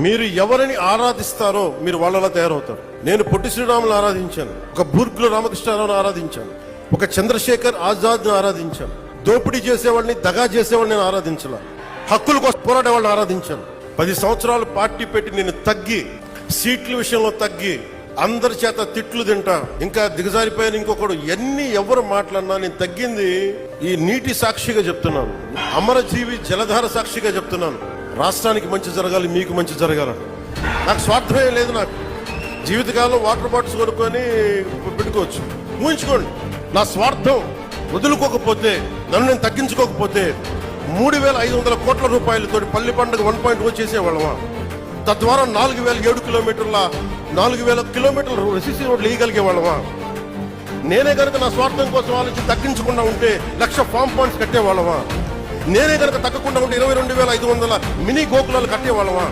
మీరు ఎవరిని ఆరాధిస్తారో మీరు వాళ్ళలా తయారవుతారు. నేను పొట్టి శ్రీరాములను ఆరాధించాను, ఒక బూర్గుల రామకృష్ణారావును ఆరాధించాను, ఒక చంద్రశేఖర్ ఆజాద్ను ఆరాధించాను. దోపిడీ చేసేవాడిని, దగా చేసేవాడిని నేను ఆరాధించాల, హక్కుల కోసం పోరాడే వాళ్ళని ఆరాధించాను. 10 సంవత్సరాలు పార్టీ పెట్టి నేను తగ్గి, సీట్ల విషయంలో తగ్గి, అందరి చేత తిట్లు తింటా, ఇంకా దిగజారిపోయిన ఇంకొకడు, ఎన్ని ఎవరు మాట్లాడినా నేను తగ్గింది ఈ నీటి సాక్షిగా చెప్తున్నాను, అమరజీవి జలధార సాక్షిగా చెప్తున్నాను. రాష్ట్రానికి మంచి జరగాలి, మీకు మంచి జరగాలని నాకు స్వార్థమే లేదు. నాకు జీవితకాలంలో వాటర్ బాటిల్స్ కొనుక్కొని పెట్టుకోవచ్చు. ఊహించుకోండి, నా స్వార్థం వదులుకోకపోతే, నన్ను నేను తగ్గించుకోకపోతే 3,500 కోట్ల రూపాయలతో పల్లి పండుగ 1.0 చేసేవాళ్ళమా? తద్వారా 4,007 కిలోమీటర్ల 4,000 కిలోమీటర్ల రెసిసి రోడ్లు వేయగలిగే వాళ్ళమా? నేనే కనుక నా స్వార్థం కోసం ఆలోచించి తగ్గించకుండా ఉంటే 1,00,000 ఫామ్ పాయింట్స్ కట్టేవాళ్ళమా? నేనే కనుక తగ్గకుండా ఉంటే 22,500 మినీ గోకులాలు కట్టేవాళ్ళమా?